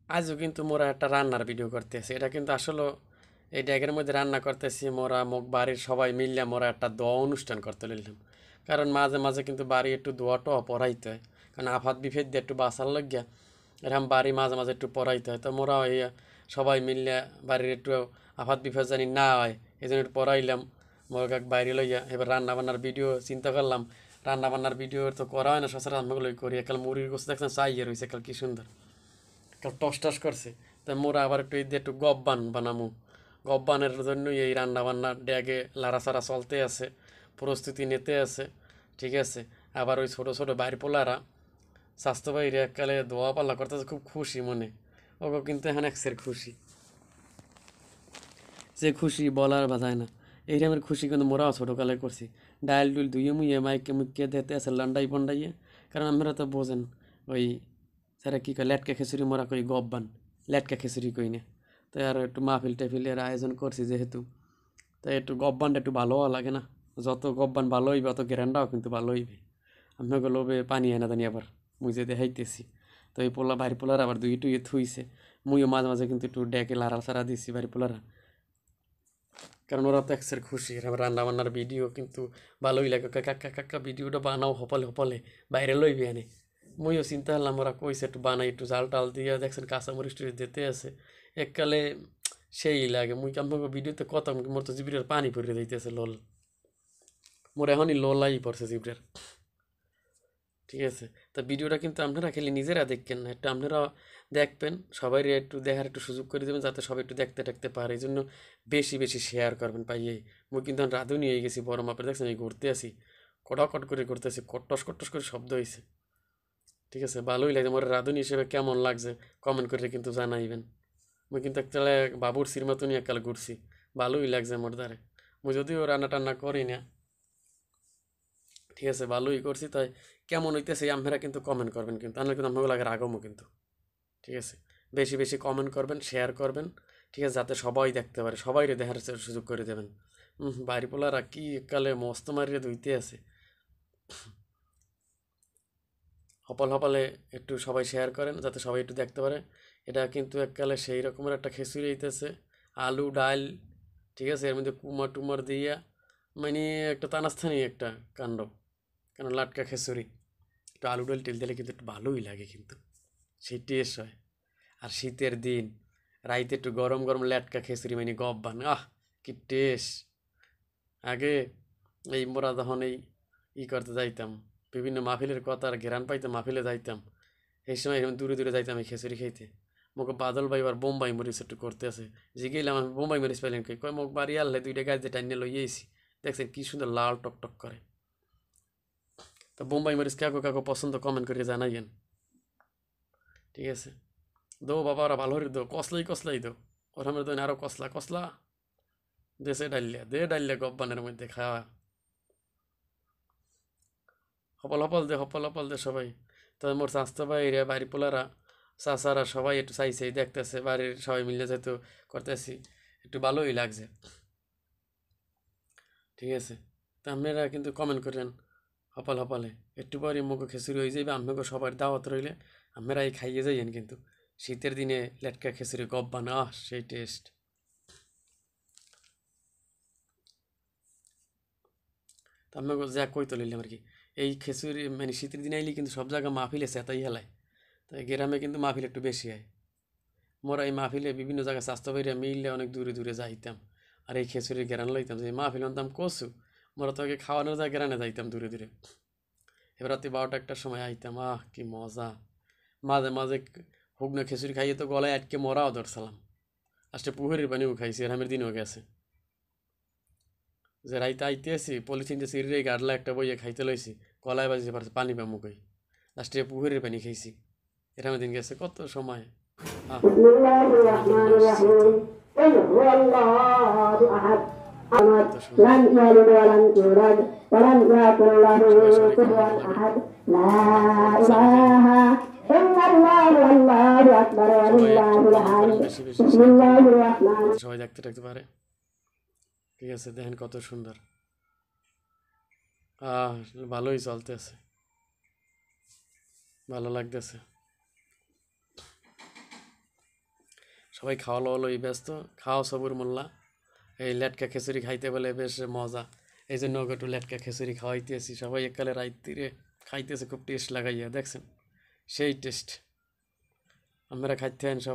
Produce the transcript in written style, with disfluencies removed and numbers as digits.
আজও কিন্তু মোরা একটা রান্নার ভিডিও করতেছি। এটা কিন্তু আসলে এই ড্যাগের মধ্যে রান্না করতেছি মোরা মোক বাড়ির সবাই মিললে মোরা একটা দোয়া অনুষ্ঠান করতে নিলাম। কারণ মাঝে মাঝে কিন্তু বাড়ি একটু দোয়াটাও পড়াইতে হয়। কারণ আফাত বিফেদ দিয়ে একটু বাঁচার লাগিয়া এরকম বাড়ি মাঝে মাঝে একটু পড়াইতে হয়। তো মোরা এই সবাই মিললে বাড়ির একটু আফাত বিফেদ জানি না হয় এই জন্য একটু পড়াইলাম মোরা বাইরে লইয়া। এবার রান্না বান্নার ভিডিও চিন্তা করলাম, রান্না বান্নার ভিডিও তো করা হয় না সচরাচর, আমি করি। একাল মুড়ির গোছ দেখছেন চাইয়ে রয়েছে, একাল কি সুন্দর কাল টস টস করছে। তাই মোরা আবার একটু এই দিয়ে একটু গব্বান বানামু। গব্বানের জন্যই এই রান্না বান্না ড্যাগে লাড়াচাড়া চলতে আছে, প্রস্তুতি নিতে আছে। ঠিক আছে। আবার ওই ছোটো ছোটো বাইর পোলারা স্বাস্থ্য বাইরে এককালে দোয়া পাল্লা করতেছে, খুব খুশি মনে। ওগো কিন্তু এখন একসের খুশি, যে খুশি বলার বাজায় না। এই রকমের খুশি কিন্তু মোরাও ছোটোকালে করছি। ডাইল ডুল ধুয়ে মুইয়ে মাইকে মুখে দিতে আছে লন্ডাই বন্ডাইয়ে। কারণ আমরা তো বোঝেন ওই স্যারা কী কয় লেটকা খিচুড়ি মোরা কই গব্বান, লেটকা খিচুড়ি কই না। তাই আর একটু মাহফিল টাহফিলের আয়োজন করছি যেহেতু, তাই একটু গব্বানটা একটু ভালো হওয়া লাগে না। যত গব্বান ভালো হইবে অত গ্যারান্ডাও কিন্তু ভালো হইবে। আপনাকে লোভে পানি এনে জানি আবার মুই যে দেখাইতেছি। তো এই পোলা বাড়ি পোলার আবার দুই টুয়ে থুইছে। মুইও মাঝে মাঝে কিন্তু একটু ডেকে লাড়া সারা দিছি বাড়ি পোলারা। কারণ ওরা তো একসের খুশি। আর রান্না বান্নার ভিডিও কিন্তু ভালোই লাগে। কাকা কাকা ভিডিওটা বানাও হপলে হপলে বাইরে লইবে এনে। মুইও চিন্তা করলাম ওরা কইছে একটু বানাই, একটু জাল টাল দিয়ে দেখছেন কাঁচামরিচ টুরিচ দিতে আছে এককালে সেই লাগে। মুই আপনাকে ভিডিওতে কত মোর তো জিবিরের পানি পড়ে দিতেছে লোল। মোর এখনই লোলাই পড়ছে জিবিরের। ঠিক আছে। তা ভিডিওটা কিন্তু আপনারা খালি নিজেরা দেখবেন না, একটু আপনারা দেখবেন, সবাই একটু দেখার একটু সুযোগ করে দেবেন যাতে সবাই একটু দেখতে দেখতে পারে। এই জন্য বেশি বেশি শেয়ার করবেন পাইয়ে। মুই কিন্তু এখন রাঁধুনি হয়ে গেছি বড় মাপের, দেখছেন এই ঘুরতে আসি কটাকট করে ঘুরতেছি, কট্টস কট্টস করে শব্দ হয়েছে। ঠিক আছে, ভালোই লাগছে। মোর রাঁধুনি হিসেবে কেমন লাগছে কমেন্ট করে কিন্তু জানাইবেন। মুই কিন্তু একটা বাবুর সিরমাতুনি এককাল ঘুরছি, ভালোই লাগছে মোর দ্বারে। মুই যদিও রান্না টান্না করি না, ঠিক আছে, ভালোই করছি। তাই কেমন হইতেছে আপনারা কিন্তু কমেন্ট করবেন, কিন্তু আপনার কিন্তু আমাকে লাগে রাগমও কিন্তু। ঠিক আছে, বেশি বেশি কমেন্ট করবেন, শেয়ার করবেন। ঠিক আছে, যাতে সবাই দেখতে পারে, সবাইরে দেখার সুযোগ করে দেবেন। বাড়ি পোলারা কি কালে মস্ত মারিয়ে ধুইতে আছে। হপল হপলে একটু সবাই শেয়ার করেন যাতে সবাই একটু দেখতে পারে। এটা কিন্তু এককালে সেই রকমের একটা খিচুড়ি হইতেছে, আলু ডাল। ঠিক আছে, এর মধ্যে কুমার টুমার দিয়া মানে একটা টানাস্থানি একটা কাণ্ড। কেন লাটকা খিচুড়ি একটু আলু ডাল তেল দিলে কিন্তু একটু ভালোই লাগে কিন্তু, সেই টেস্ট হয়। আর শীতের দিন রাইতে একটু গরম গরম লেটকা খিচুড়ি মানে গব্বান, কি টেস্ট। আগে এই মোরা যখন ই করতে যাইতাম, বিভিন্ন মাহফিলের কথা আর ঘেরান পাইতাম, মাহফিলে যাইতাম, এই সময় এরকম দূরে দূরে যাইতাম এই খিচুড়ি খাইতে। মোক বাদল ভাই আবার বোম্বাই মরিচ একটু করতে আছে, জিগেইলাম আমি বোম্বাই মরিচ পাইলেন কই, কয় মোক বাড়ি আনলে দুইটা গাছ দিয়ে টাইনে লইয়েছি। দেখছেন কি সুন্দর লাল টক টক করে। তো বোম্বাই মরিচ কাকু কাকু পছন্দ কমেন্ট করে জানাইয়েন। ঠিক আছে, দো বাবা ওরা ভালো করে দো, কসলাই কসলাই দো। ওর আমার দোন আরো কসলা কসলা দেশে ডাইলিয়া দে, ডাইলিয়া গব্বানের মধ্যে খাওয়া। হপল হপল দে, হপল হপল দে সবাই। তবে মোর স্বাস্থ্য বাইরে বাড়ি পোলারা চাচারা সবাই একটু চাইছে দেখতেছে, বাড়ির সবাই মিলে যেহেতু করতেছি একটু ভালোই লাগছে। ঠিক আছে, তা আপনারা কিন্তু কমেন্ট করেন হপল হপলে। একটু পরে মুখো খিচুড়ি হয়ে যাবে, আপনাকে সবার দাওয়াত রইলে আপনারা এই খাইয়ে যাইয়েন কিন্তু। শীতের দিনে লেটকা খিচুড়ি গব্বান, সেই টেস্ট। তা আপনাকে যা কই তো লইলাম আর কি। এই খিচুড়ি মানে শীতের দিনে আইলে কিন্তু সব জায়গায় মাহফিলে চেতাই হেলায়। তাই গ্রামে কিন্তু মাহফিল একটু বেশি হয়। মোরা এই মাহফিলে বিভিন্ন জায়গায় স্বাস্থ্য বাইরে মিললে অনেক দূরে দূরে যাইতাম, আর এই খিচুড়ির গ্রান লইতাম। যে মাহফিল আনতাম কচু, মোরা তো আগে খাওয়ানোর যায় গ্রানে যাইতাম দূরে দূরে। এবার রাতে 12টা 1টার সময় আইতাম, কি মজা। মাঝে মাঝে হুগনা খিচুড়ি খাইয়ে তো গলায় আটকে মরাও ধরছিলাম। লাস্টে পুকুরের পানিও খাইছি, এরামের দিনও গেছে। যে রাইতে আইতে আসি পলিথিনটা সিঁড়ে গাড়লা একটা বইয়ে খাইতে লইছি, গলায় বাজিতে পারছে পানি পামু কই। লাস্টে পুকুরের পানি খাইছি, এরামের দিন গেছে কত সময়। আহ بسم الله الرحمن মধুময় স্মৃতি, الرحيم قل هو الله أحد الصمد কত لم সুন্দর। يلد ولم يولد ولم يكن له সবাই সবাই كفوا কমেন্ট করবেন, أحد لا চালু যাই না। إله إلا الله والله أكبر সবাই ولله একটু কমেন্ট করেন, الحمد বেশি বেশি بسم শেয়ার الله করেন الرحمن যাতে সবাই দেখতে দেখতে পারে। ঠিক আছে, দেখেন কত সুন্দর। আহ ভালোই চলতেছে, ভালো লাগতেছে। সবাই খাওয়া লওয়াই ব্যস্ত। খাও সবুর মোল্লা, এই লেটকা খিচুড়ি খাইতে বলে বেশ মজা, এই জন্য ওকে একটু লেটকা খিচুড়ি খাওয়াইতেছি। সবাই এককালে রাইতিরে খাইতেছে খুব টেস্ট লাগাইয়া, দেখছেন সেই টেস্ট। আমরা খাইতে সবাই।